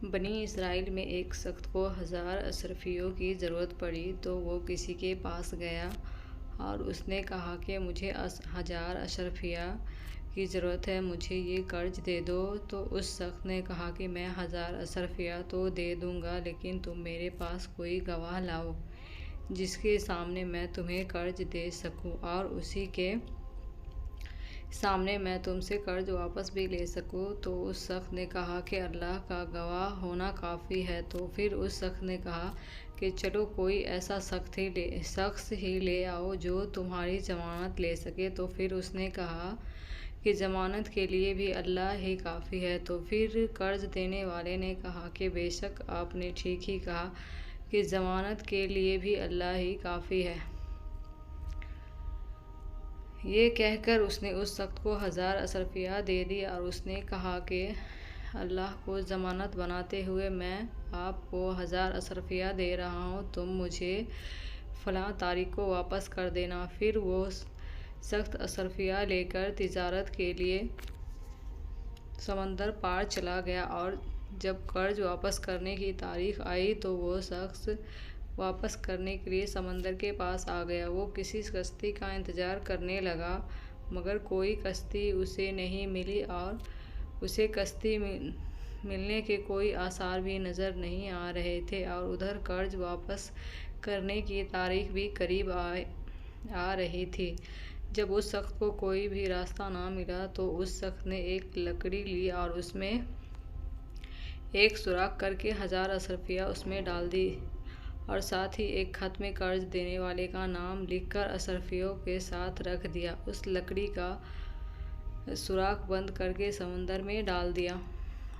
بنی اسرائیل میں ایک شخص کو 1000 اشرفیوں کی ضرورت پڑی تو وہ کسی کے پاس گیا اور اس نے کہا کہ مجھے 1000 اشرفیہ کی ضرورت ہے، مجھے یہ قرض دے دو۔ تو اس شخص نے کہا کہ میں 1000 اشرفیہ تو دے دوں گا، لیکن تم میرے پاس کوئی گواہ لاؤ جس کے سامنے میں تمہیں قرض دے سکوں اور اسی کے سامنے میں تم سے قرض واپس بھی لے سکوں۔ تو اس شخص نے کہا کہ اللہ کا گواہ ہونا کافی ہے۔ تو پھر اس شخص نے کہا کہ چلو کوئی ایسا شخص ہی لے آؤ جو تمہاری ضمانت لے سکے۔ تو پھر اس نے کہا کہ ضمانت کے لیے بھی اللہ ہی کافی ہے۔ تو پھر قرض دینے والے نے کہا کہ بے شک آپ نے ٹھیک ہی کہا کہ ضمانت کے لیے بھی اللہ ہی کافی ہے۔ یہ کہہ کر اس نے اس شخص کو 1000 اشرفیہ دے دی اور اس نے کہا کہ اللہ کو ضمانت بناتے ہوئے میں آپ کو 1000 اشرفیہ دے رہا ہوں، تم مجھے فلاں تاریخ کو واپس کر دینا۔ پھر وہ شخص اشرفیہ لے کر تجارت کے لیے سمندر پار چلا گیا اور جب قرض واپس کرنے کی تاریخ آئی تو وہ شخص واپس کرنے کے لیے سمندر کے پاس آ گیا۔ وہ کسی کشتی کا انتظار کرنے لگا مگر کوئی کشتی اسے نہیں ملی اور اسے کشتی ملنے کے کوئی آثار بھی نظر نہیں آ رہے تھے اور ادھر قرض واپس کرنے کی تاریخ بھی قریب آ رہی تھی۔ جب اس شخص کو کوئی بھی راستہ نہ ملا تو اس شخص نے ایک لکڑی لی اور اس میں ایک سوراخ کر کے 1000 اشرفیہ اس میں ڈال دی اور ساتھ ہی ایک خط میں قرض دینے والے کا نام لکھ کر اشرفیوں کے ساتھ رکھ دیا۔ اس لکڑی کا سوراخ بند کر کے سمندر میں ڈال دیا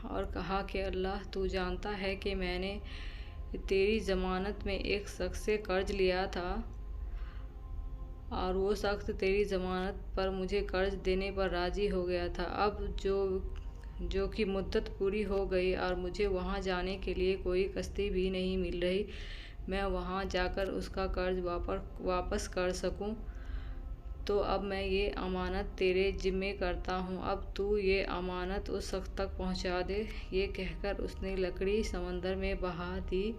اور کہا کہ اللہ تو جانتا ہے کہ میں نے تیری ضمانت میں ایک شخص سے قرض لیا تھا اور وہ شخص تیری ضمانت پر مجھے قرض دینے پر راضی ہو گیا تھا۔ اب جو کہ مدت پوری ہو گئی اور مجھے وہاں جانے کے لیے کوئی کشتی بھی نہیں مل رہی، میں وہاں جا کر اس کا قرض واپس کر سکوں، تو اب میں یہ امانت تیرے ذمے کرتا ہوں، اب تو یہ امانت اس شخص تک پہنچا دے۔ یہ کہہ کر اس نے لکڑی سمندر میں بہا دی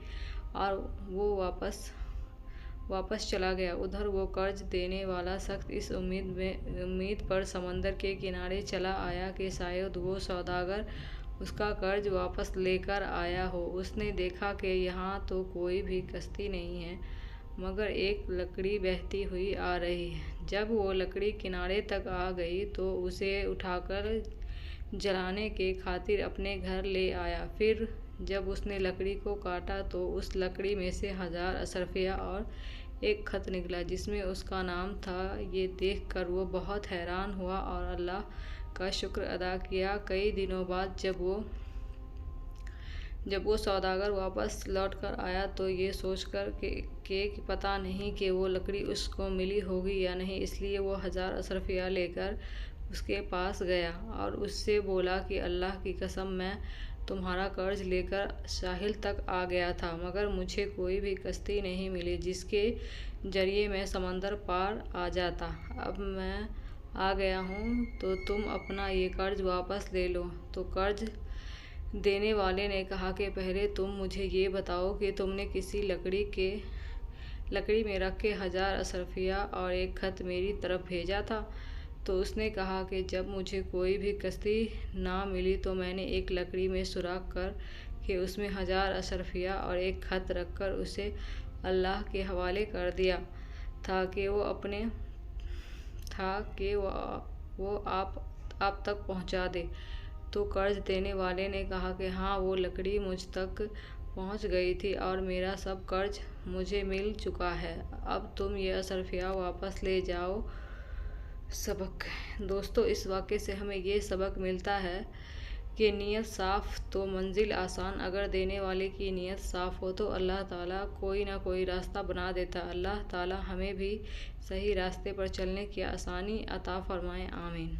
اور وہ واپس چلا گیا۔ ادھر وہ قرض دینے والا شخص اس امید پر سمندر کے کنارے چلا آیا کہ شاید وہ سوداگر اس کا قرض واپس لے کر آیا ہو۔ اس نے دیکھا کہ یہاں تو کوئی بھی کشتی نہیں ہے مگر ایک لکڑی بہتی ہوئی آ رہی ہے۔ جب وہ لکڑی کنارے تک آ گئی تو اسے اٹھا کر جلانے کے خاطر اپنے گھر لے آیا۔ پھر جب اس نے لکڑی کو کاٹا تو اس لکڑی میں سے 1000 اشرفیہ اور ایک خط نکلا جس میں اس کا نام تھا۔ یہ دیکھ کر وہ بہت حیران ہوا اور اللہ کا شکر ادا کیا۔ کئی دنوں بعد جب وہ سوداگر واپس لوٹ کر آیا تو یہ سوچ کر کہ پتہ نہیں کہ وہ لکڑی اس کو ملی ہوگی یا نہیں، اس لیے وہ 1000 اشرفیہ لے کر اس کے پاس گیا اور اس سے بولا کہ اللہ کی قسم میں تمہارا قرض لے کر ساحل تک آ گیا تھا مگر مجھے کوئی بھی کشتی نہیں ملی جس کے ذریعے میں سمندر پار آ جاتا۔ اب میں آ گیا ہوں تو تم اپنا یہ قرض واپس لے لو۔ تو قرض دینے والے نے کہا کہ پہلے تم مجھے یہ بتاؤ کہ تم نے کسی لکڑی میں رکھ کے 1000 اشرفیہ اور ایک خط میری طرف بھیجا تھا؟ تو اس نے کہا کہ جب مجھے کوئی بھی کشتی نہ ملی تو میں نے ایک لکڑی میں سوراخ کر کے اس میں 1000 اشرفیہ اور ایک خط رکھ کر اسے اللہ کے حوالے کر دیا تھا کہ وہ آپ تک پہنچا دے۔ تو قرض دینے والے نے کہا کہ ہاں، وہ لکڑی مجھ تک پہنچ گئی تھی اور میرا سب قرض مجھے مل چکا ہے، اب تم یہ اشرفیہ واپس لے جاؤ۔ سبق: دوستو، اس واقعے سے ہمیں یہ سبق ملتا ہے کہ نیت صاف تو منزل آسان۔ اگر دینے والے کی نیت صاف ہو تو اللہ تعالیٰ کوئی نہ کوئی راستہ بنا دیتا ہے۔ اللہ تعالیٰ ہمیں بھی صحیح راستے پر چلنے کی آسانی عطا فرمائے، آمین۔